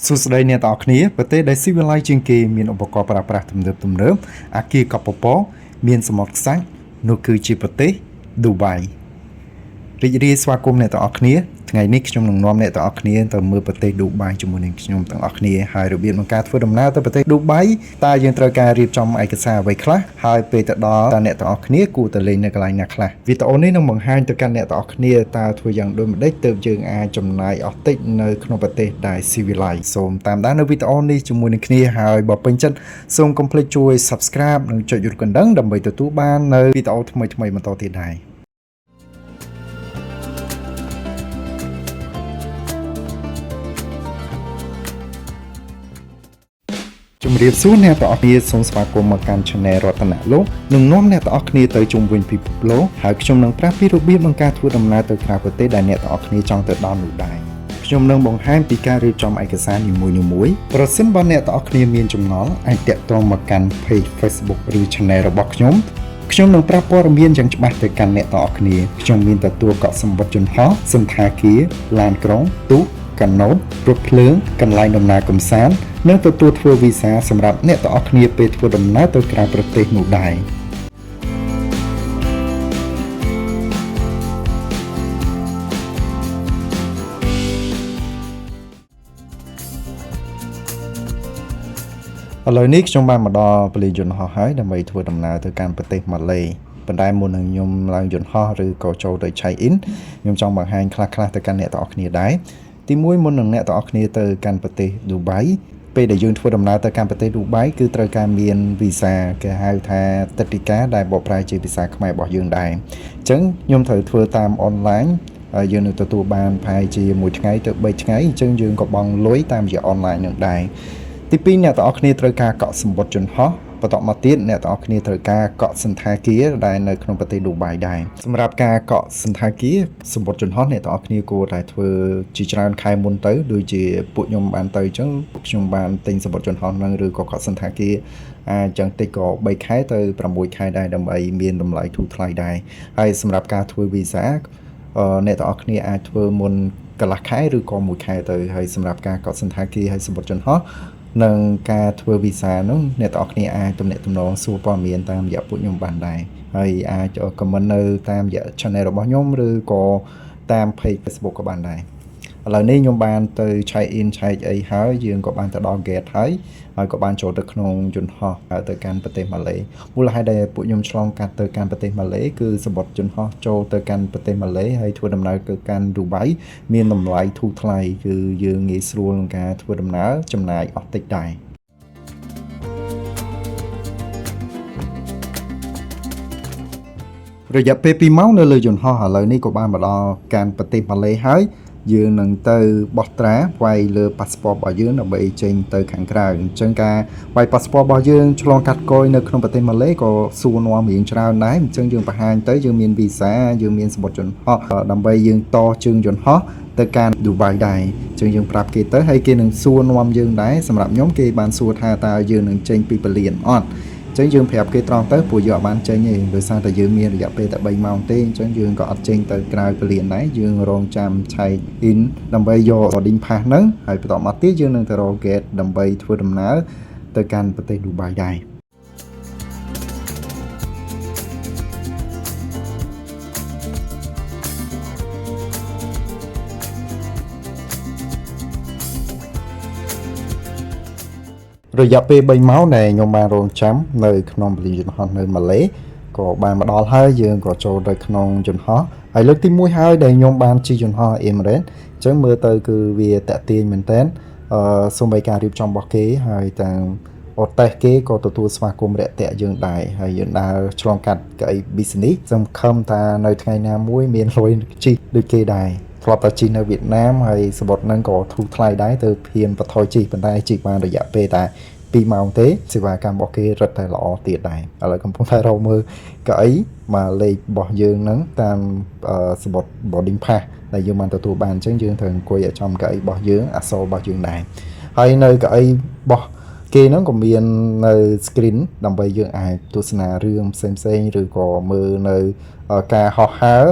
សួស្តីអ្នកទាំងអស់គ្នាប្រទេសដែលស៊ីវិល័យជាងគេមានឧបករណ៍ប្រើប្រាស់ទំនើបអាគារកប់ពពកមានសមុទ្រខ្សាច់នោះគឺជាប្រទេសឌូបៃរីករាយស្វាគមន៍អ្នកទាំងអស់គ្នាថ្ងៃនេះខ្ញុំនឹងនាំអ្នកទាំងអស់គ្នាទៅមើលប្រទេសឌូបៃជាមួយនឹងខ្ញុំទាំងអស់គ្នាហើយរបៀបក្នុងការធ្វើដំណើរទៅប្រទេសឌូបៃតើយើងត្រូវការរៀបចំឯកសារអ្វីខ្លះហើយពេលទៅដល់តើអ្នកទាំងអស់គ្នាគួរទៅលេងនៅកន្លែងណាខ្លះវីដេអូនេះនឹងបង្ហាញទៅកាន់អ្នកទាំងអស់គ្នាតើធ្វើយ៉ាងដូចម្តេចទើបយើងអាចចំណាយអស់តិចនៅក្នុងប្រទេសដែលស៊ីវិល័យសូមតាមដាននៅវីដេអូនេះជាមួយនឹងគ្នាហើយបើពេញចិត្តសូមកុំភ្លេចជួយ Subscribe និងចុចរូបកណ្ដឹងដើម្បីទទួលបាននៅវីដេអូថ្មីៗបន្តទៀតដែរជំរាបសួរអ្នកទាំងអស់គ្នាសូមស្វាគមន៍មកកាន់ Channel រតនលោកនឹងនាំអ្នកទាំងអស់គ្នាទៅជុំវិញពិភពលោកហើយខ្ញុំនឹងប្រាប់ពីរបៀបក្នុងការធ្វើដំណើរទៅក្រៅប្រទេសដែលអ្នកទាំងអស់គ្នាចង់ទៅដល់នោះដែរខ្ញុំនឹងបង្ហាញពីការរៀបចំឯកសារនីមួយៗប្រសិនបើអ្នកទាំងអស់គ្នាមានចម្ងល់អាចតាក់ទងមកកាន់ Page Facebook ឬ Channel របស់ខ្ញុំនឹងប្រាប់ព័ត៌មានយ៉ាងច្បាស់ទៅកាន់អ្នកទាំងអស់គ្នាខ្ញុំមានទទួលកក់សំបុត្រយន្តហោះសន្តាគារឡានក្រុងទូកកាណូតរថភ្លើងកន្លែងដំណើរកម្សាន្តនិងទទួលធ្វើវីសាសម្រាប់អ្នកទាំងអស់គ្នាពេលធ្វើដំណើរទៅក្រៅប្រទេសនោះដែរឥឡូវនេះខ្ញុំបានមកដល់ពលានយន្តហោះហើយដើម្បីធ្វើដំណើរទៅកាន់ប្រទេសម៉ាឡេប៉ុន្តែមុននឹងខ្ញុំឡើងយន្តហោះឬក៏ចូលទៅ check in ខ្ញុំចង់បង្ហាញខ្លះៗទៅកាន់អ្នកទាំងអស់គ្នាដែរទីមួយមុននឹងអ្នកទាំងអស់គ្នាទៅកាន់ប្រទេសឌូបៃពេលដែលយើងធ្វើដំណើរទៅកាន់ប្រទេសឌូបៃគឺត្រូវការមានវីសាគេហៅថាទឹកដីកាដែលបកប្រែជាភាសាខ្មែររបស់យើងដែរអញ្ចឹងខ្ញុំត្រូវធ្វើតាមអនឡាញហើយយើងនឹងទទួលបានប្រហែលជាមួយថ្ងៃទៅ3ថ្ងៃអញ្ចឹងយើងក៏បង់លុយតាមរយៈអនឡាញនឹងដែរទី2អ្នកទាំងអស់គ្នាត្រូវការកក់សំបុត្រយន្តហោះបន្តមកទៀតអ្នកទាំងអស់គ្នាត្រូវការកក់សន្តាគារដែលនៅក្នុងប្រទេសឌូបៃដែរសម្រាប់ការកក់សន្តាគារសំបុត្រយន្តហោះអ្នកទាំងអស់គ្នាគួរតែធ្វើជាច្រើនខែមុនទៅដូចជាពួកខ្ញុំបានទៅអញ្ចឹងខ្ញុំបានទិញសំបុត្រយន្តហោះហ្នឹងឬក៏កក់សន្តាគារអាចចឹងតិចក៏3ខែទៅ6ខែដែរដើម្បីមានតម្លៃធូរថ្លៃដែរហើយសម្រាប់ការធ្វើវីសាអ្នកទាំងអស់គ្នាអាចធ្វើមុនកន្លះខែឬក៏1ខែទៅហើយសម្រាប់ការកក់សន្តាគារហើយសំបុត្រយន្តហោះនិងការធ្វើវីសានោះអ្នកទាំងអស់គ្នាអាចទំនាក់ទំនងសួរព័ត៌មានតាមរយៈពួកខ្ញុំបានដែរហើយអាច comment នៅតាមរយៈ channel របស់ខ្ញុំឬក៏តាម page Facebook ក៏បានដែរឥឡូវនេះខ្ញុំបានទៅ check in check អីហើយយើងក៏បានទៅដល់ gate ហើយក៏បានចូលទៅក្នុងយន្តហោះទៅកាន់ប្រទេសម៉ាឡេមូលហេតុដែលពួកខ្ញុំឆ្លងកាត់ទៅកាន់ប្រទេសម៉ាឡេគឺសម្បត្តិយន្តហោះចូលទៅកាន់ប្រទេសម៉ាឡេហើយធ្វើដំណើរទៅកាន់ឌូបៃមានតម្លៃធូរថ្លៃគឺយើងងាយស្រួលក្នុងការធ្វើដំណើរចំណាយអស់តិចដែររយៈពេល2ម៉ោងនៅលើយន្តហោះឥឡូវនេះក៏បានមកដល់កាន់ប្រទេសម៉ាឡេហើយយើងនឹងទៅបោះត្រាវាយលើប៉ាសពតរបស់យើងដើម្បីចេញទៅខាងក្រៅអញ្ចឹងការវាយប៉ាសពតរបស់យើងឆ្លងកាត់គយនៅក្នុងប្រទេសម៉ាឡេក៏សួរនាំរៀងច្រើនដែរអញ្ចឹងយើងបង្ហាញទៅយើងមានវីសាយើងមានសំបុត្រយន្តហោះដើម្បីយើងតជើងយន្តហោះទៅកាន់ឌូបៃដែរអញ្ចឹងយើងប្រាប់គេទៅហើយគេនឹងសួរនាំយើងដែរសម្រាប់ខ្ញុំគេបានសួរថាតើយើងនឹងចេញពីពលានអត់អញ្ចឹងយើងប្រាប់គេត្រង់ទៅពួកយើងអត់បានចេញទេដោយសារតែយើងមានរយៈពេលតែ3ម៉ោងទេអញ្ចឹងយើងក៏អត់ចេញទៅក្រៅពលានដែរយើងរងចាំ check in ដើម្បីយក boarding pass ហ្នឹងហើយបន្តមកទៀតយើងនឹងទៅរក gate ដើម្បីធ្វើដំណើរទៅកាន់ប្រទេសឌូបៃដែររយៈពេល3ម៉ោងដែលខ្ញុំបានរងចាំនៅក្នុងពលានយន្តហោះនៅម៉ាឡេក៏បានមកដល់ហើយយើងក៏ចូលទៅក្នុងយន្តហោះហើយលើកទី1ហើយដែលខ្ញុំបានជិះយន្តហោះ Emirates អញ្ចឹងមើលទៅគឺវាតាក់ទាញមែនតើសូម្បីការរៀបចំរបស់គេហើយទាំងអូតេសគេក៏ទទួលស្វាគមន៍រាក់ទាក់យើងដែរហើយយើងដើរឆ្លងកាត់កៅអី business សង្ឃឹមថានៅថ្ងៃណាមួយមានលុយជិះដូចគេដែរធ្លាប់តែជិះនៅវៀតណាមហើយសបុតហ្នឹងក៏ធូរថ្លៃដែរទៅភៀនបថយជិះប៉ុន្តែជិះបានរយៈពេលតែ2ម៉ោងទេសេវាកម្មរបស់គេរឹតតែល្អទៀតដែរឥឡូវកំពុងតែរកមើលកៅអីមកលេខរបស់យើងហ្នឹងតាមសបុត boarding pass ដែលយើងបានទទួលបានអញ្ចឹងយើងត្រូវអង្គុយឲ្យចំកៅអីរបស់យើងអក្សររបស់យើងដែរហើយនៅកៅអីរបស់គេហ្នឹងក៏មាននៅ screen ដើម្បីយើងអាចទស្សនារឿងផ្សេងៗឬក៏មើលនៅការហោះហើរ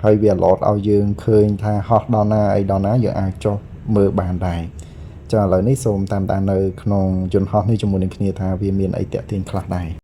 ហើយវា load ឲ្យយើងឃើញថាហោះដល់ណាអីដល់ណាយើងអាចចុះមើលបានដែរ អ ចាឥឡូវនេះសូមតាមដាននៅក្នុងយន្តហោះនេះជាមួយនឹងគ្នាថាវាមានអីតាក់ទាញខ្លះដែរ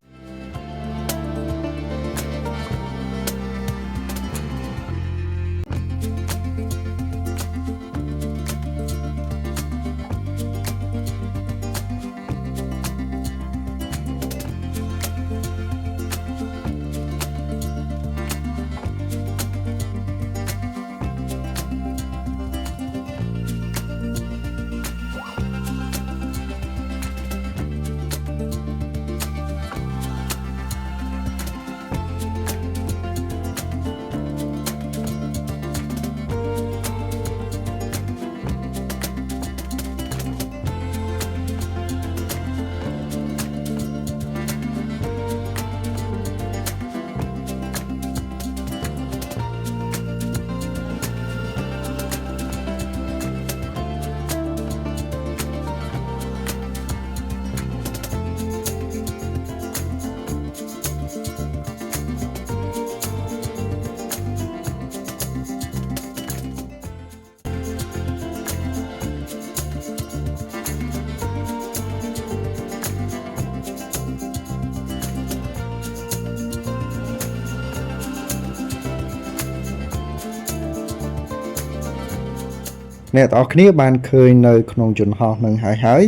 អ្នកទាំងអស់គ្នាបានឃើញនៅក្នុងយន្តហោះនឹងហើយ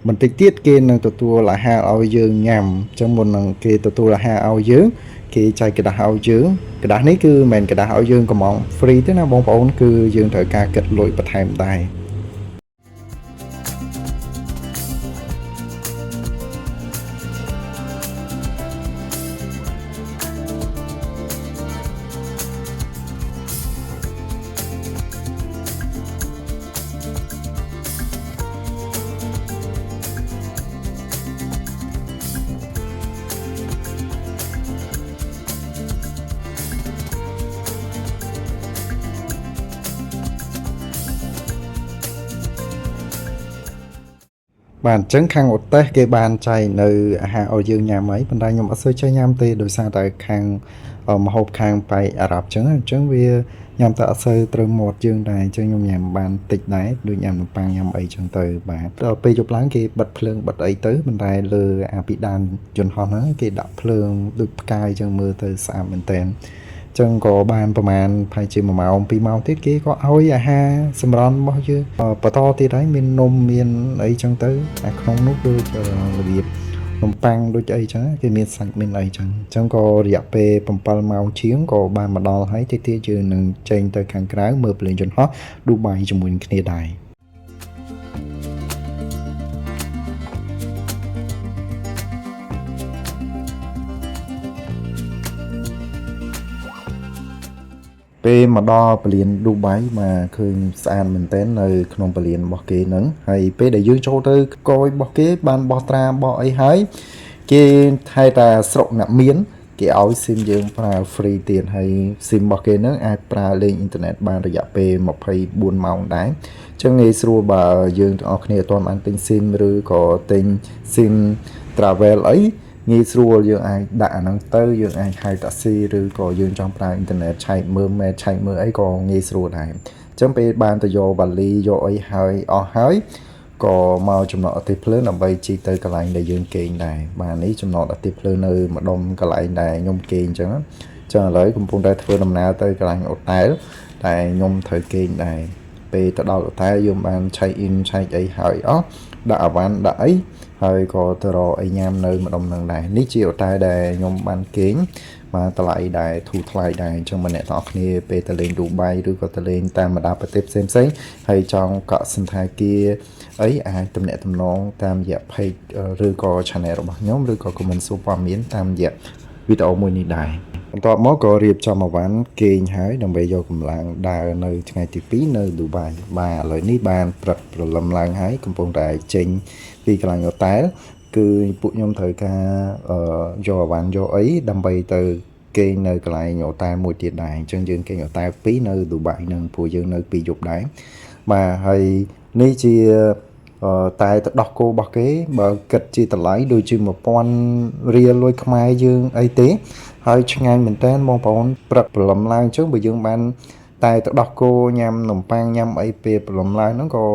បន្តិចទៀតគេនឹងទទួលអាហារឲ្យយើងញ៉ាំអញ្ចឹងមុននឹងគេទទួលអាហារឲ្យយើងគេចែកกระดาษឲ្យយើងกระดาษនេះគឺមិនមែនกระดาษឲ្យយើងកំង free ទេណាបងប្អូនគឺយើងត្រូវការគិតលុយបន្ថែមដែរបាទអញ្ចឹងខាងអូតេសគេបានចែកនៅអាហារឲ្យយើងញ៉ាំហើយប៉ុន្តែខ្ញុំអត់សូវចេះញ៉ាំទេដោយសារតែខាងម្ហូបខាងប៉ៃអារ៉ាប់អញ្ចឹងវាញ៉ាំតែអត់សូវត្រូវមាត់យើងដែរអញ្ចឹងខ្ញុំញ៉ាំបានតិចដែរដូចញ៉ាំនំប៉័ងញ៉ាំអីអញ្ចឹងទៅបាទដល់ពេលយប់ឡើងគេបិទភ្លើងបិទអីទៅប៉ុន្តែលើអាពីដានយន្តហោះហ្នឹងគេដាក់ភ្លើងដូចផ្កាយអញ្ចឹងមើលទៅស្អាតមែនតើចឹងក៏បានប្រហែលប្រហែលជា1ម៉ោង2ម៉ោងទៀតគេក៏ឲ្យអាហារសម្រន់របស់យើងបន្តទៀតហើយមាននំមានអីចឹងទៅអាក្នុងនោះដូចរបៀបនំប៉័ងដូចអីចឹងគេមានសាច់មានអីចឹងក៏រយៈពេល7ម៉ោងជាងក៏បានមកដល់ហើយតិចទៀតយើងនឹងចេញទៅខាងក្រៅមើលភ្លើងយន្តហោះឌូបៃជាមួយគ្នាដែរពេលមកដល់ពលានឌូបៃមកឃើញស្អាតមែនទែននៅក្នុងពលានរបស់គេហ្នឹងហើយពេលដែលយើងចូលទៅកយរបស់គេបានបោះត្រាបោះអីហើយគេថែតាស្រុកអ្នកមានគេឲ្យស៊ីមយើងប្រើ free ទៀតហើយស៊ីមរបស់គេហ្នឹងអាចប្រើលេងអ៊ីនធឺណិតបានរយៈពេល24ម៉ោងដែរអញ្ចឹងងាយស្រួលបើយើងទាំងអស់គ្នាអត់ទាន់បានទិញស៊ីមឬក៏ទិញស៊ីម travel អីងាយស្រួលយើងអាចដាក់អាហ្នឹងទៅយើងអាចហៅតាក់ស៊ីឬក៏យើងចង់ប្រើអ៊ីនធឺណិតឆែកមើលមែនឆែកមើលអីក៏ងាយស្រួលដែរអញ្ចឹងពេលបានទៅយកវ៉ាលីយកអីហើយអស់ហើយក៏មកចំណតអតិភ្លើងដើម្បីជីកទៅកន្លែងដែលយើងគេងដែរបាទនេះចំណតអតិភ្លើងនៅម្ដុំកន្លែងដែលខ្ញុំគេងអញ្ចឹងឥឡូវកំពុងតែធ្វើដំណើរទៅកន្លែងអូតែលតែខ្ញុំត្រូវគេងដែរពេលទៅដល់អូតែលយើងបានឆែកអ៊ីនឆែកអីហើយអស់ដាក់អាវ៉ាន់ដាក់អីហើយក៏ទៅរកអីញ៉ាំនៅម្ដុំហ្នឹងដែរនេះជាអូតែលដែលខ្ញុំបានគេងបាទតម្លៃដែរធូរថ្លៃដែរអញ្ចឹងម្នាក់ទាំងអស់គ្នាពេលទៅលេងឌូបៃឬក៏ទៅលេងតាមបណ្ដាប្រទេសផ្សេងៗហើយចង់កក់សន្តាគារអីអាចទំនាក់ទំនងតាមរយៈ page ឬក៏ channel របស់ខ្ញុំឬក៏ comment សួរព័ត៌មានតាមរយៈវីដេអូមួយនេះដែរបន្ទាប់មកក៏រៀបចំអវ៉ាន់គេងហើយដើម្បីយកកម្លាំងដើរនៅថ្ងៃទី2នៅឌូបៃបាទឥឡូវនេះបានព្រឹកព្រលឹមឡើងហើយកំពុងតែចេញពីកន្លែងហូតែលគឺពួកខ្ញុំត្រូវការយកអវ៉ាន់យកអីដើម្បីទៅគេងនៅកន្លែងហូតែលមួយទៀតដែរអញ្ចឹងយើងគេងហូតែល2នៅឌូបៃនឹងពួកយើងនៅ2យប់ដែរបាទហើយនេះជាតែទៅដោះគោរបស់គេបើគិតជាតម្លៃដូចជា1000រៀលលុយខ្មែរយើងអីទេហើយឆ្ងាញ់មែនតើបងប្អូនព្រឹកព្រលឹមឡើងចឹងបើយើងបានតែទៅដោះគោញ៉ាំនំប៉័ងញ៉ាំអីពេលព្រលឹមឡើងហ្នឹងក៏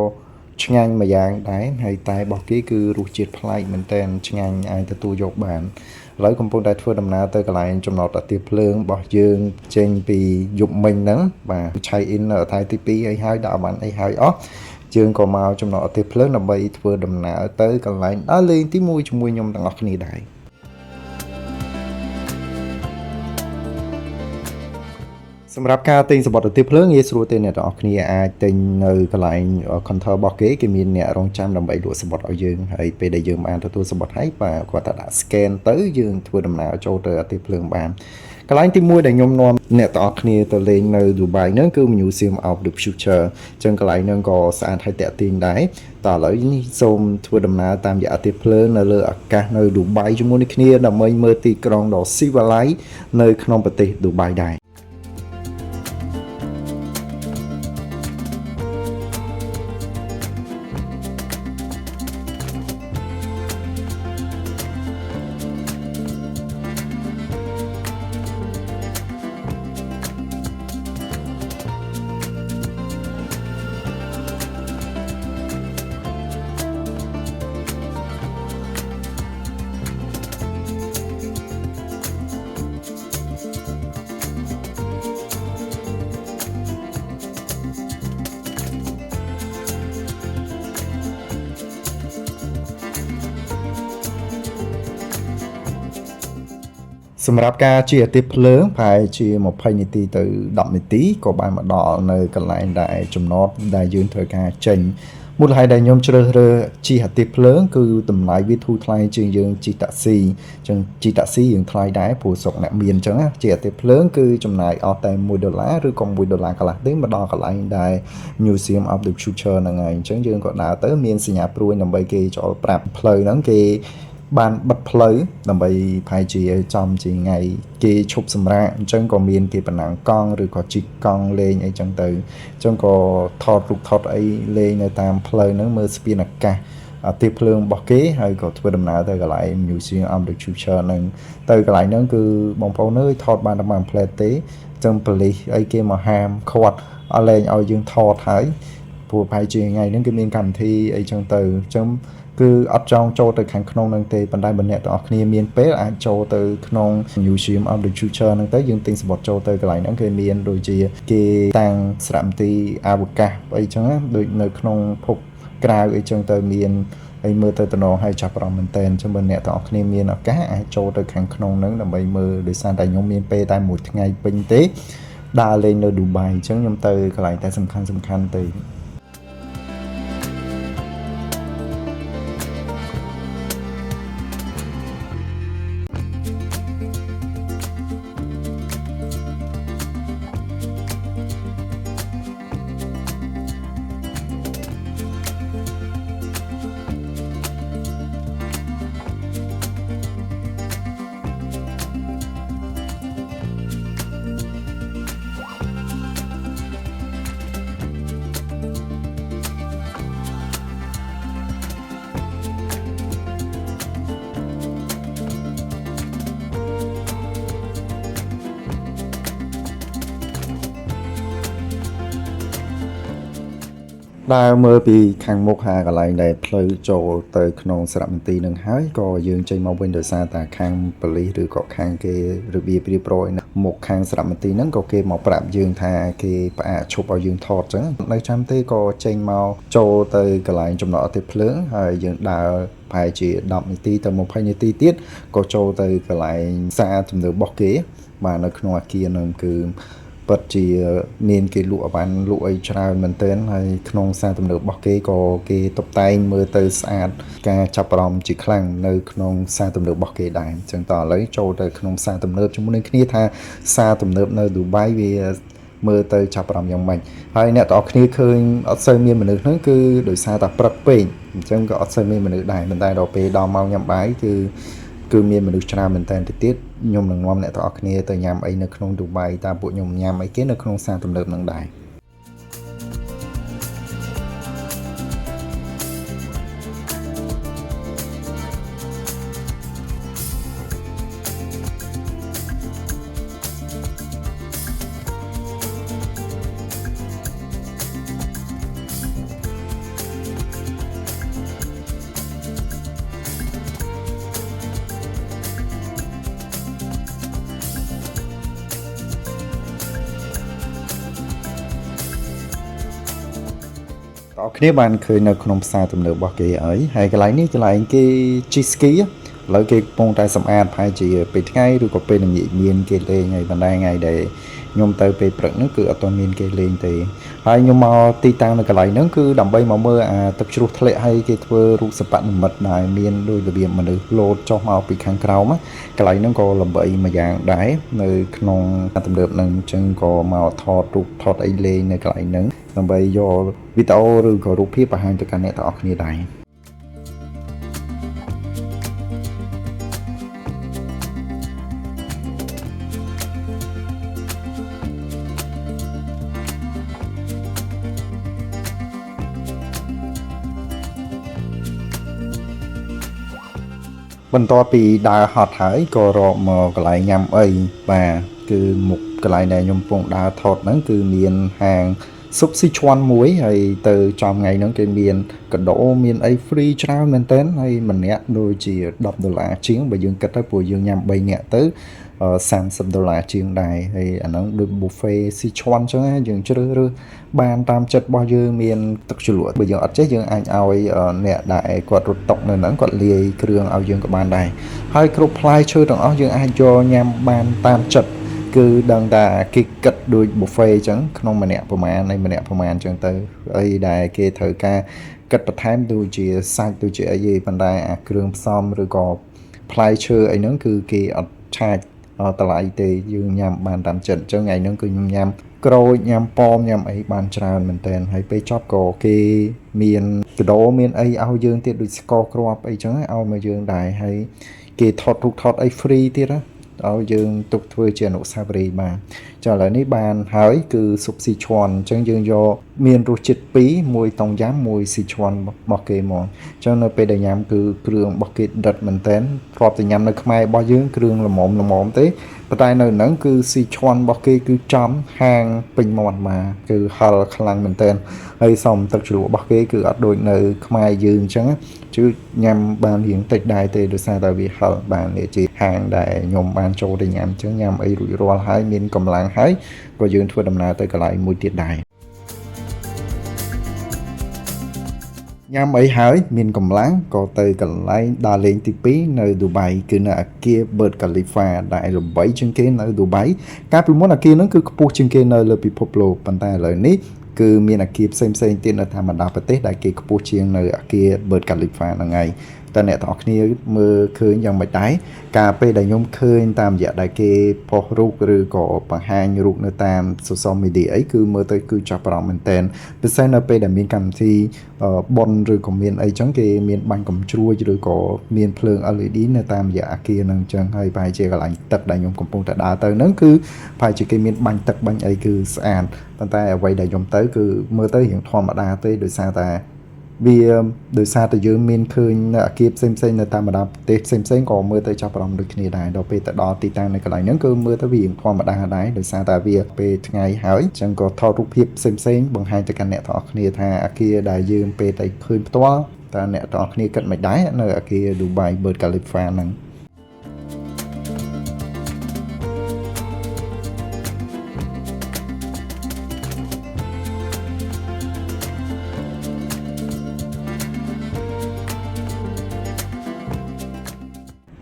ឆ្ងាញ់មួយយ៉ាងដែរហើយតែរបស់គេគឺរសជាតិប្លែកមែនទែនឆ្ងាញ់អាចទទួលយកបានឥឡូវកំពុងតែធ្វើដំណើរទៅកន្លែងចំណតអាទិភ្លើងរបស់យើងចេញពីយប់មិញហ្នឹងបាទឆៃអ៊ីននៅថ្ងៃទី2ហើយដល់បានអីហើយអស់យើងក៏មកចំណតអាទិភ្លើងដើម្បីធ្វើដំណើរទៅកន្លែងដើរលេងទី1ជាមួយខ្ញុំទាំងអស់គ្នាដែរសម្រាប់ការទិញសំបុត្រអាទិភ្លើងងាយស្រួលទេអ្នកទាំងអស់គ្នាអាចទិញនៅកន្លែង counter របស់គេមានអ្នករងចាំដើម្បីលក់សំបុត្រឲ្យយើងហើយពេលដែលយើងបានទទួលសំបុត្រហើយបាទគាត់តែដាក់ scan ទៅយើងធ្វើដំណើរចូលទៅអាទិភ្លើងបានកន្លែងទី1ដែលខ្ញុំនាំអ្នកទាំងអស់គ្នាទៅលេងនៅ Dubai ហ្នឹងគឺ Museum of the Future អញ្ចឹងកន្លែងហ្នឹងក៏ស្អាតហើយទាក់ទាញដែរតោះឥឡូវនេះសូមធ្វើដំណើរតាមរយៈអាទិភ្លើងនៅលើអាកាសនៅ Dubai ជាមួយនឹងគ្នាដើម្បីមើលទីក្រុងដ៏ស៊ីវិល័យនៅក្នុងប្រទេស Dubai ដែរសម្រាប់ការជិះអាទិភ្លើងប្រហែលជា20នាទីទៅ10នាទីក៏បានមកដល់នៅកន្លែងដែលចំណតដែលយើងត្រូវការចេញមូលហេតុដែលខ្ញុំជ្រើសរើសជិះអាទិភ្លើងគឺតម្លៃវាធូរថ្លៃជាងយើងជិះតាក់ស៊ីអញ្ចឹងជិះតាក់ស៊ីយើងថ្លៃដែរព្រោះស្រុកអ្នកមានអញ្ចឹងជិះអាទិភ្លើងគឺចំណាយអស់តែ$1ឬក៏$1កន្លះទេមកដល់កន្លែងដែល Museum of the Future ហ្នឹងហើយអញ្ចឹងយើងក៏ដើរទៅមានសញ្ញាព្រួយដើម្បីគេចូលប្រាប់ផ្លូវហ្នឹងគេបានបិទផ្លូវដើម្បីប្រហែលជាចំជាថ្ងៃគេឈប់សម្រាកអញ្ចឹងក៏មានគេបណ្ណាំងកង់ឬក៏ជីកកង់លេងអីចឹងទៅអញ្ចឹងក៏ថតរូបថតអីលេងនៅតាមផ្លូវហ្នឹងមើលស្ពានអាកាសអាទិភ្លើងរបស់គេហើយក៏ធ្វើដំណើរទៅកន្លែង Museum of the Future ហ្នឹងទៅកន្លែងហ្នឹងគឺបងប្អូនអើយថតបានតែបានផ្លែតទេអញ្ចឹងប៉ូលីសអីគេមកហាមឃាត់អត់លែងឲ្យយើងថតហើយព្រោះប្រហែលជាថ្ងៃហ្នឹងគឺមានកម្មវិធីអីចឹងទៅអញ្ចឹងគឺអត់ចង់ចូលទៅខាងក្នុងនឹងទេប៉ុន្តែបើអ្នកទាំងអស់គ្នាមានពេលអាចចូលទៅក្នុង Museum of the Future ហ្នឹងទៅយើងទិញសំបុត្រចូលទៅកន្លែងហ្នឹងគេមានដូចជាគេតាំងសារមន្ទីរអវកាសអីចឹងដូចនៅក្នុងភពក្រៅអីចឹងទៅមានហើយមើលទៅតំណងឲ្យចាប់អារម្មណ៍មែនតើចឹងបើអ្នកទាំងអស់គ្នាមានឱកាសអាចចូលទៅខាងក្នុងហ្នឹងដើម្បីមើលដោយសារតែខ្ញុំមានពេលតែមួយថ្ងៃពេញទេដើរលេងនៅ Dubai អញ្ចឹងខ្ញុំទៅកន្លែងតែសំខាន់ទៅដើរមើលពីខាងមុខកន្លែងដែលផ្លូវចូលទៅក្នុងសារមន្ទីរនឹងហើយក៏យើងចេញមកវិញដោយសារតែខាងប៉ូលីសឬក៏ខាងគេរបៀបរៀបរយមុខខាងសារមន្ទីរហ្នឹងក៏គេមកប្រាប់យើងថាគេផ្អាកឈប់ឲ្យយើងថតអញ្ចឹងនៅចាំទេក៏ចេញមកចូលទៅកន្លែងចំណតអាទិភ្លើងហើយយើងដើរប្រហែលជា10នាទីទៅ20នាទីទៀតក៏ចូលទៅកន្លែងផ្សារទំនើបរបស់គេបាទនៅក្នុងអាគារហ្នឹងគឺពិតជាមានគេលក់អបានលក់អីច្រើនមែនទែនហើយក្នុងផ្សារទំនើបរបស់គេក៏គេតុបតែងមើលទៅស្អាតការចាប់អារម្មណ៍ជាខ្លាំងនៅក្នុងផ្សារទំនើបរបស់គេដែរអញ្ចឹងតោះឥឡូវចូលទៅក្នុងផ្សារទំនើបជាមួយនឹងគ្នាថាផ្សារទំនើបនៅ Dubai វាមើលទៅចាប់អារម្មណ៍យ៉ាងម៉េចហើយអ្នកទាំងអស់គ្នាឃើញអត់សូវមានមនុស្សហ្នឹងគឺដោយសារតែព្រឹកពេកអញ្ចឹងក៏អត់សូវមានមនុស្សដែរប៉ុន្តែដល់ពេលដល់ម៉ោងញ៉ាំបាយគឺមានមនុស្សច្រើនមែនតើទៅទៀតខ្ញុំនឹងនាំអ្នកទាំងអស់គ្នាទៅញ៉ាំអីនៅក្នុង Dubai តើពួកខ្ញុំញ៉ាំអីគេនៅក្នុងផ្សារទំនើបនឹងដែរ តោះគ្នាបានឃើញនៅក្នុងផ្សារទំនើបរបស់គេហើយកន្លែងនេះកន្លែងគេជីស្គីឥឡូវគេកំពុងតែសម្អាតប្រហែលជាពេលថ្ងៃឬក៏ពេលល្ងាចមានគេលេងហើយបណ្ដាថ្ងៃដែលខ្ញុំទៅពេលព្រឹកហ្នឹងគឺអត់ទាន់មានគេលេងទេហើយខ្ញុំមកទីតាំងនៅកន្លែងហ្នឹងគឺដើម្បីមកមើលអាទឹកជ្រោះធ្លាក់ហើយគេធ្វើរូបសិប្បនិមិត្តដែលមានដូចរបៀបមនុស្សលោតចុះមកពីខាងក្រោមកន្លែងហ្នឹងក៏ល្បីមួយយ៉ាងដែរនៅក្នុងទំនើបហ្នឹងអញ្ចឹងក៏មកថតរូបថតអីលេងនៅកន្លែងហ្នឹងដើម្បីយកវីដេអូឬក៏រូបភាពបង្ហាញទៅកាន់អ្នកទាំងអស់គ្នាដែរបន្ទាប់ពីដើរហត់ហើយក៏រកមកកន្លែងញ៉ាំអីបាទគឺមុខកន្លែងដែលខ្ញុំកំពុងដើរថតហ្នឹងគឺមានហាងស៊ុបស៊ីឈွန်មួយហើយទៅចំថ្ងៃហ្នឹងគេមានកដោមានអី free ច្រើនមែនទែនហើយម្នាក់ដូចជា$10ជាងបើយើងគិតទៅព្រោះយើងញ៉ាំ3នាក់ទៅ$30ជាងដែរហើយអាហ្នឹងដូច buffet ស៊ីឈွန်អញ្ចឹងយើងជ្រើសរើសបានតាមចិត្តរបស់យើងមានទឹកជ្រលក់បើយើងអត់ចេះយើងអាចឲ្យអ្នកដែលគាត់រត់តុកនៅហ្នឹងគាត់លាយគ្រឿងឲ្យយើងក៏បានដែរហើយគ្រប់ផ្លែឈើទាំងអស់យើងអាចយកញ៉ាំបានតាមចិត្តគឺដឹងតែគេគិតដូច buffet អញ្ចឹងក្នុងម្នាក់ប្រមាណហើយម្នាក់ប្រមាណអញ្ចឹងទៅអីដែលគេត្រូវការគិតបន្ថែមដូចជាសាច់ដូចជាអីប៉ុន្តែអាគ្រឿងផ្សំឬក៏ផ្លែឈើអីហ្នឹងគឺគេអត់ឆាចតម្លៃទេយើងញ៉ាំបានតាមចិត្តអញ្ចឹងថ្ងៃហ្នឹងគឺខ្ញុំញ៉ាំក្រូចញ៉ាំប៉ោមញ៉ាំអីបានច្រើនមែនតើហើយពេលចប់ក៏គេមានកដោមានអីឲ្យយើងទៀតដូចស្ករគ្រាប់អីចឹងឲ្យមកយើងដែរហើយគេថតរូបថតអី free ទៀតណាឲ្យយើងទុកធ្វើជាអនុស្សាវរីយ៍បានចាឥឡូវនេះបានហើយគឺស៊ុបស៊ីឈွန်អញ្ចឹងយើងយកមានរសជាតិ2មួយតុងយ៉ាំមួយស៊ីឈွန်របស់គេហ្មងអញ្ចឹងនៅពេលដែលញ៉ាំគឺគ្រឿងរបស់គេដិតមែនតើធ្លាប់តែញ៉ាំនៅខ្មែររបស់យើងគ្រឿងល្មមទេប៉ុន្តែនៅហ្នឹងគឺស៊ីឈွန်របស់គេគឺចំហាងពេញមាត់មកគឺហឹលខ្លាំងមែនតើហើយសំទឹកជ្រលក់របស់គេគឺអត់ដូចនៅខ្មែរយើងអញ្ចឹងchứ nhằm bàn hiện tịch đại tê được sao tại vì hở bàn để chỉ hàng đại nhôm bàn châu để nhằm chứ nhằm ấy rủi ro hái miên cầm làng hái và dương thua đầm nào tới cả lại mùi tiệt đại nhằm ấy hái miên cầm láng có tới cả lại đà lên tí pí nơi Dubai cứ là kia bớt Khalifa đại rồi bảy chân kế nơi Dubai các lúc muốn là kia nó cứ buộc chân kế nơi là bị poplo bàn tay lời nít cứ miền Ả Kia xem tiền là tham giaประเทศ đại kia Campuchia chiên nơi Ả Kia bớt Khalifa là ngày ta nè thọ kia mơ khơi dòng bài tái cà phê đại nhôm khơi tam dạ đại kia po ruk rồi có bằng hai ruk nơi tam social media ấy cứ mơ tới cứ chập rộng mình tên bên sau nơi pe đại miền cầm thì bon rồi có miền ấy chẳng kia miền băng cầm chui rồi có miền phượng LED nơi tam dạ kia nâng chân hay bài chơi cái lại tật đại nhôm cầm phong tại đá tới nó cứ phải chỉ cái miền băng tật băng ấy cứ sàn bàn tay quay đại nhôm tới cứ mơ tới hiện thọ mà đá tới được sao ta vì đời xa từ dương miền khơi kịp xem người ta mà đạp tết xem có mưa tới cho lòng được này đại đầu pe tại đó tì tăng này cái lại những cơ mưa tới vì khoa mà đang đáy đời xa tại vì pe ngày hỏi chẳng có thao rút hiệp xem bằng hai cái nẹt thọ này tha kia đại dương pe tại khơi to ta nẹt thọ này cận mạch đáy nơi kia Dubai bờ Khalifa nắng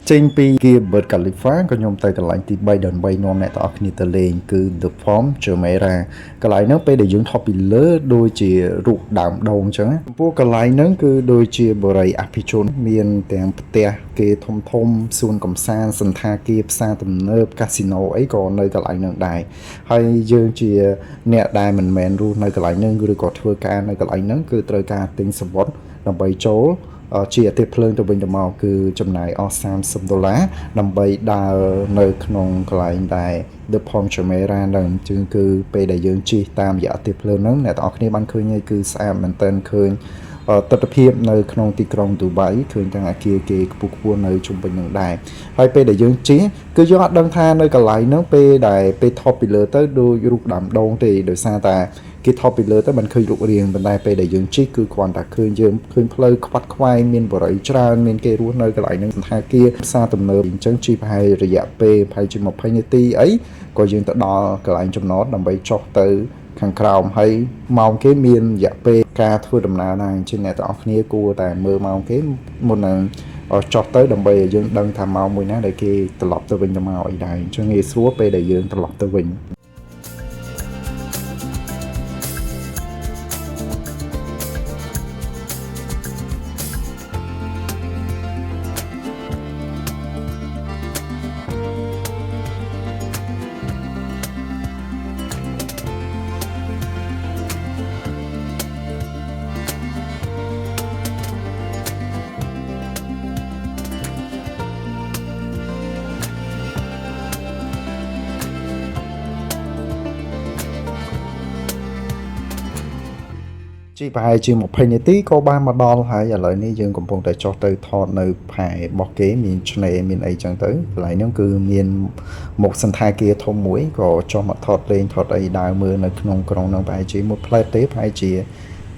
trên pi kia bớt Khalifa có nhôm tay cái lại thì bay đòn bay non này tao khi ta lên cứ the form chờ mấy ra cái lại nó pe để dùng top lỡ đôi chỉ ruột đạm đầu chứ vô cái lại nó cứ đôi chỉ bờ ray apichon miền tèm tè kia thom xuân cầm sa sân tha kia sa tầm nơ casino ấy còn nơi cái lại nó đài hay dương chỉ nẹt đài mình mèn luôn nơi cái lại nó cứ có thưa ca nơi cái lại nó cứ trời ca tính sập vót làm bay chỗ chỉ tiếp phơi từ bên trong màu cứ trong này ở $30 nằm bay đa nơi non lại đại the palm chamera lần chứng cứ pe đại dương chi tam giả tiếp phơi nắng này tao khi ban khơi như cứ sao mình tên khơi tập hiệp nơi non tì krong Dubai khơi thằng kia kia buộc nơi trung bình những đài hay pe đại dương chi cứ do đăng tha nơi còn lại nó pe đại pe top pillar tới đôi rụt đạm đông thì đời xa ta cái top pillar tới mình khơi rụt riêng bên đây pe đại dương chi cứ còn ta khơi dương khơi phơi quạt khoai miền bờ rẫy tràn miền kia luôn nơi còn lại những thang kia xa tầm nở chân chi hay rồi dạ pe hay chỉ một hay như ti ấy coi dương ta đo còn lại trong nó nằm bay chọc tới ខាងក្រោមហើយម៉ោងគេមានរយៈពេលការធ្វើដំណើរដែរអញ្ចឹងអ្នកទាំងអស់គ្នាគួរតែមើលម៉ោងគេមុននឹងចុះទៅដើម្បីឲ្យយើងដឹងថាម៉ោងមួយណាដែលគេត្រឡប់ទៅវិញទៅមកអីដែរអញ្ចឹងងាយស្រួលពេលដែលយើងត្រឡប់ទៅវិញជីប្រហែលជា20នាទីក៏បានមកដល់ហើយឥឡូវនេះយើងកំពុងតែចុះទៅថតនៅផែរបស់គេមានឆ្នេរមានអីចឹងទៅកន្លែងហ្នឹងគឺមានមុខសន្តាគារធំមួយក៏ចុះមកថតលេងថតអីដើរមើលនៅក្នុងក្រុងហ្នឹងប្រហែលជាមួយផ្លែតទេប្រហែលជា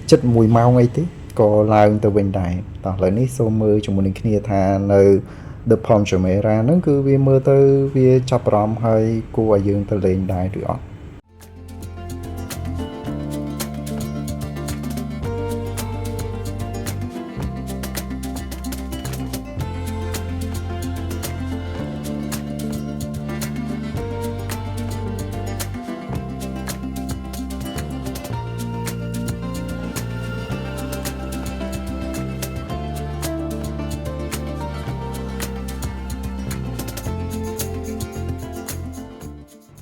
ជិត1ម៉ោងអីទេក៏ឡើងទៅវិញដែរតោះឥឡូវនេះសូមមើលជាមួយនឹងគ្នាថានៅ The Palm Jumeirah ហ្នឹងគឺវាមើលទៅវាចាប់អារម្មណ៍ហើយគួរឲ្យយើងទៅលេងដែរឬអត់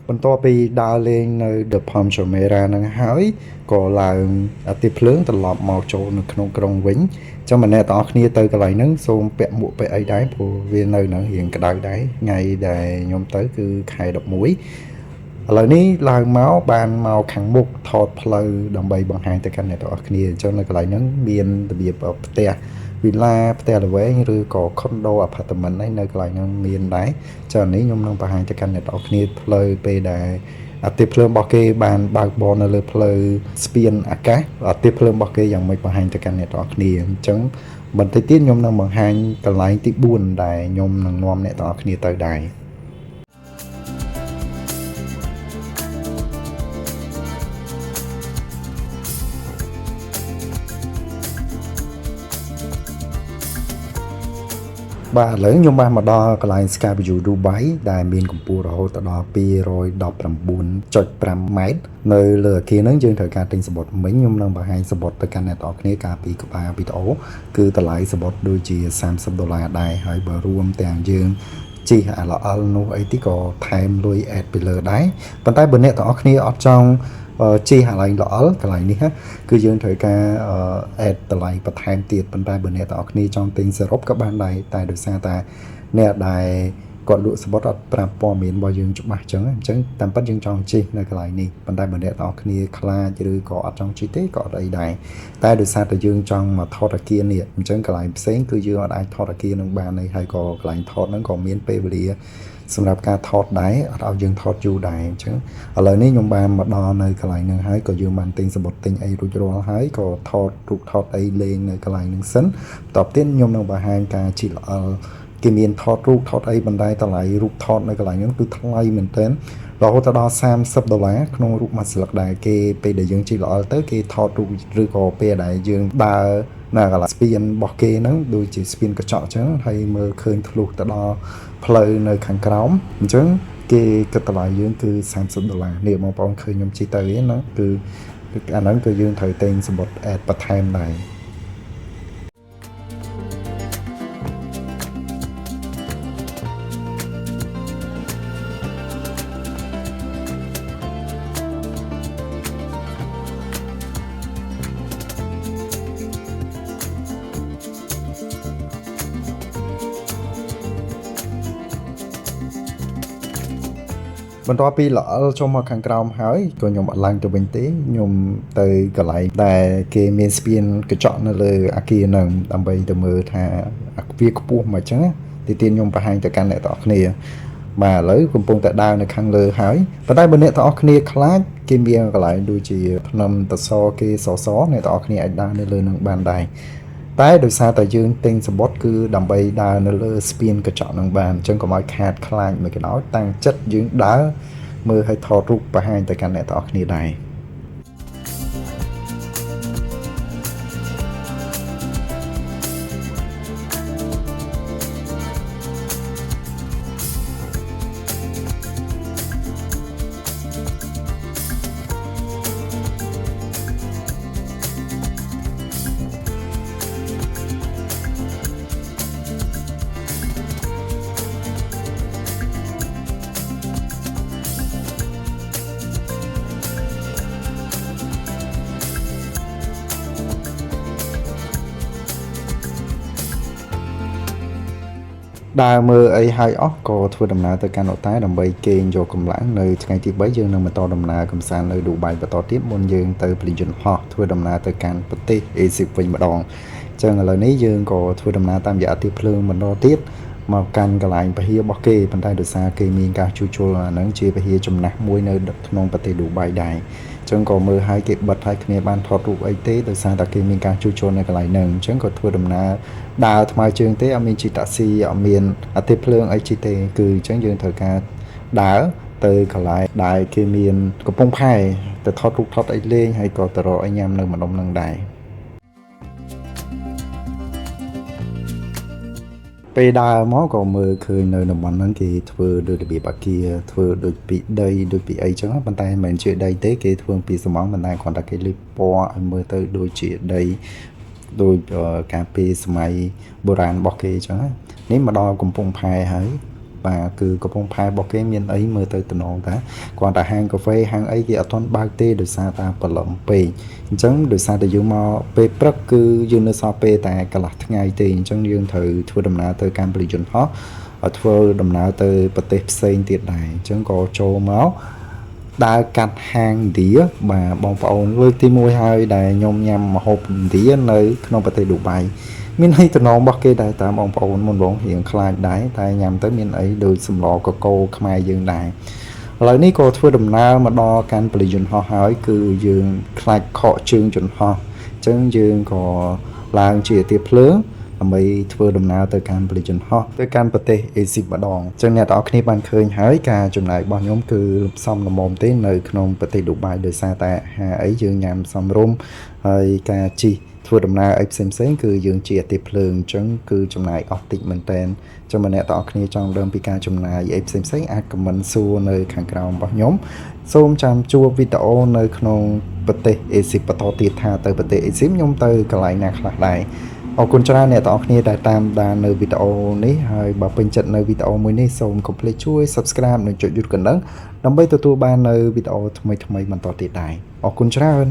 បន្ទាប់ពីដើរលេងនៅ The Palm Jumeirah ហ្នឹងហើយក៏ឡើងអាទិត្យភ្លើងត្រឡប់មកចូលនៅក្នុងក្រុងវិញចាំម្នាក់ទាំងអស់គ្នាទៅកន្លែងហ្នឹងសូមពាក់មួកពាក់អីដែរព្រោះវានៅហ្នឹងរៀងក្តៅដែរថ្ងៃដែលខ្ញុំទៅគឺខែ11ឥឡូវនេះឡើងមកបានមកខាងមុខថតផ្លូវដើម្បីបង្ហាញទៅកាន់អ្នកទាំងអស់គ្នាអញ្ចឹងនៅកន្លែងហ្នឹងមានរបៀបផ្ទះវិឡាផ្ទះល្វែងឬក៏ condo apartment ហ្នឹងនៅកន្លែងហ្នឹងមានដែរចា៎នេះខ្ញុំនឹងបង្ហាញទៅកាន់អ្នកទាំងអស់គ្នាផ្លូវពេលដែលអាទិត្យភ្លើងរបស់គេបានបើកបរនៅលើផ្លូវស្ពានអាកាសអាទិត្យភ្លើងរបស់គេយ៉ាងម៉េចបង្ហាញទៅកាន់អ្នកទាំងអស់គ្នាអញ្ចឹងបន្តិចទៀតខ្ញុំនឹងបង្ហាញកន្លែងទី4ដែលខ្ញុំនឹងនាំអ្នកទាំងអស់គ្នាទៅដែរបាទឥឡូវខ្ញុំបានមកដល់កន្លែង Sky View Dubai ដែលមានកម្ពស់រហូតដល់219.5 ម៉ែត្រនៅលើអគារហ្នឹងយើងត្រូវការទិញសំបុត្រមិញខ្ញុំនឹងបង្ហាញសំបុត្រទៅកាន់អ្នកនរគ្នាកាលពីក្បាលវីដេអូគឺតម្លៃសំបុត្រដូចជា$30ដែរហើយបើរួមទាំងយើងជិះអាល្អលនោះអីទីក៏ថែមលុយ add ពីលើដែរប៉ុន្តែបើអ្នកទាំងអស់គ្នាអត់ចង់ជិះអាឡែងល្អលកន្លែងនេះគឺយើងត្រូវការ add តម្លៃបន្ថែមទៀតប៉ុន្តែបើអ្នកទាំងអស់គ្នាចង់ទិញសរុបក៏បានដែរតែដោយសារតែអ្នកដែលគាត់លក់សំបុត្រអត់ប្រាប់ព័ត៌មានរបស់យើងច្បាស់ចឹងអញ្ចឹងតាមពិតយើងចង់ជិះនៅកន្លែងនេះប៉ុន្តែបើអ្នកទាំងអស់គ្នាខ្លាចឬក៏អត់ចង់ជិះទេក៏អត់អីដែរតែដោយសារតែយើងចង់មកថតអាគារនេះអញ្ចឹងកន្លែងផ្សេងគឺយើងអត់អាចថតអាគារនឹងបានទេហើយក៏កន្លែងថតហ្នឹងក៏មានពេលវេលាសម្រាប់ការថតដែរអត់ឲ្យយើងថតយូរដែរអញ្ចឹងឥឡូវនេះខ្ញុំបានមកដល់នៅកន្លែងហ្នឹងហើយក៏យើងបានទិញសំបុត្រទិញអីរួចរាល់ហើយក៏ថតរូបថតអីលេងនៅកន្លែងហ្នឹងសិនបន្ទាប់ទៀតខ្ញុំនឹងបង្ហាញការជិះល្អលគេមានថតរូបថតអីបណ្ដាយតម្លៃរូបថតនៅកន្លែងហ្នឹងគឺថ្លៃមែនទែនរហូតដល់$30ក្នុងរូបមួយស្លឹកដែរគេពេលដែលយើងជិះល្អលទៅគេថតរូបឬក៏ពេលដែលយើងដើរនៅកន្លែងស្ពានរបស់គេហ្នឹងដូចជាស្ពានកញ្ចក់អញ្ចឹងហើយមើលឃើញធ្លុះទៅដល់ផ្លូវនៅខាងក្រោមអញ្ចឹងគេគិតតម្លៃយើងគឺ$30នេះបងប្អូនឃើញខ្ញុំជិះទៅហ្នឹងគឺអាហ្នឹងគឺយើងត្រូវទិញសំបុត្រ add បន្ថែមដែរបន្ទាប់ពីល្អលចូលមកខាងក្រោមហើយក៏ខ្ញុំអត់ឡើងទៅវិញទេខ្ញុំទៅកន្លែងដែលគេមានស្ពានកញ្ចក់នៅលើអាគារហ្នឹងដើម្បីទៅមើលថាវាខ្ពស់មកអញ្ចឹងទីទៀតខ្ញុំបង្ហាញទៅកាន់អ្នកទាំងអស់គ្នាបាទឥឡូវកំពុងតែដើរនៅខាងលើហើយប៉ុន្តែបើអ្នកទាំងអស់គ្នាខ្លាចគេមានកន្លែងដូចជាភ្នំតសគេសអ្នកទាំងអស់គ្នាអាចដើរនៅលើនឹងបានដែរតែដោយសារតែយើងទិញសំបុត្រគឺដើម្បីដើរនៅលើស្ពានកញ្ចក់នឹងបានអញ្ចឹងកុំឲ្យខាតខ្លាចមិនក៏ដោយតាំងចិត្តយើងដើរមើលឲ្យថតរូបបង្ហាញទៅកាន់អ្នកទាំងអស់គ្នាដែរ ដើរមើលអីហើយអស់ក៏ធ្វើដំណើរទៅកាន់អូតែដើម្បីគេងយកកម្លាំងនៅថ្ងៃទី3យើងនឹងបន្តដំណើរកំសាន្តនៅឌូបៃបន្តទៀតមុនយើងទៅពលីយន្តហោះធ្វើដំណើរទៅកាន់ប្រទេសអេស៊ីបវិញម្ដងអញ្ចឹងឥឡូវនេះយើងក៏ធ្វើដំណើរតាមរយៈទីភ្លើងបន្តទៀតមកកាន់កន្លែងពហិរបស់គេប៉ុន្តែដោយសារគេមានការជួសជុលអាហ្នឹងជាពហិចំណាស់មួយនៅក្នុងប្រទេសឌូបៃដែរអញ្ចឹងក៏មើលឲ្យគេបិទឲ្យគ្នាបានថតរូបអីទេដោយសារតែគេមានការជួសជុលនៅកន្លែងហ្នឹងអញ្ចឹងក៏ធ្វើដំណើរដើរថ្មើរជើងទេអត់មានជិះតាក់ស៊ីអត់មានអតិភ្លើងអីជិះទេគឺអញ្ចឹងយើងត្រូវការដើរទៅកន្លែងដែលគេមានកំពង់ផែទៅថតរូបថតអីលេងហើយក៏ទៅរកអីញ៉ាំនៅម្ដុំហ្នឹងដែរពេលដើរមកក៏មើលឃើញនៅតំបន់ហ្នឹងគេធ្វើដូចរបៀបអាគារធ្វើដូចពីដីដូចពីអីចឹងប៉ុន្តែមិនមែនជាដីទេគេធ្វើពីសំងប៉ុន្តែគ្រាន់តែគេលាបពណ៌ឲ្យមើលទៅដូចជាដីដូចការពីសម័យបុរាណរបស់គេចឹងនេះមកដល់កំពង់ផែហើយបាទគឺកំពង់ផែរបស់គេមានអីមើលទៅតំណងតាគ្រាន់តែហាងកាហ្វេហាងអីគេអត់ទាន់បើកទេដោយសារតែព្រលឹមពេកអញ្ចឹងដោយសារតែយើងមកពេលព្រឹកគឺយើងនៅសល់ពេលតែកន្លះថ្ងៃទេអញ្ចឹងយើងត្រូវធ្វើដំណើរទៅកាន់ពលីយន្តហោះឲ្យធ្វើដំណើរទៅប្រទេសផ្សេងទៀតដែរអញ្ចឹងក៏ចូលមកដើរកាត់ហាងឥណ្ឌាបាទបងប្អូនលើកទី1ហើយដែលខ្ញុំញ៉ាំម្ហូបឥណ្ឌានៅក្នុងប្រទេសឌូបៃមានអីតំណងរបស់គេដែរតាមបងប្អូនមុនបងរៀងខ្លាចដែរតែញ៉ាំទៅមានអីដូចសម្លកកូរខ្មែរយើងដែរឥឡូវនេះក៏ធ្វើដំណើរមកដល់កាន់ពលីយន្តហោះហើយគឺយើងខ្លាចខកជើងយន្តហោះអញ្ចឹងយើងក៏ឡើងជាទៀបភ្លើងដើម្បីធ្វើដំណើរទៅកាន់ពលីយន្តហោះទៅកាន់ប្រទេសអេស៊ីបម្ដងអញ្ចឹងអ្នកទាំងអស់គ្នាបានឃើញហើយការចំណាយរបស់ខ្ញុំគឺសមល្មមទេនៅក្នុងប្រទេសឌូបៃដោយសារតែអាហារអីយើងញ៉ាំសមរម្យហើយការជិះធ្វើដំណើរអីផ្សេងគឺយើងជាអតិភ្លើងអញ្ចឹងគឺចំណាយអស់តិចមែនតើចាំម្នាក់ទាំងអស់គ្នាចង់ដឹងពីការចំណាយអីផ្សេងអាចខមមិនសួរនៅខាងក្រោមរបស់ខ្ញុំសូមចាំជួបវីដេអូនៅក្នុងប្រទេសអេស៊ីបបន្តទៀតថាទៅប្រទេសអេស៊ីបខ្ញុំទៅកន្លែងណាខ្លះដែរអរគុណច្រើនអ្នកទាំងអស់គ្នាដែលតាមដាននៅវីដេអូនេះហើយបើពេញចិត្តនៅវីដេអូមួយនេះសូមកុំភ្លេចជួយ Subscribe និងចុចយល់កណ្ដឹងដើម្បីទទួលបាននៅវីដេអូថ្មីបន្តទៀតដែរអរគុណច្រើន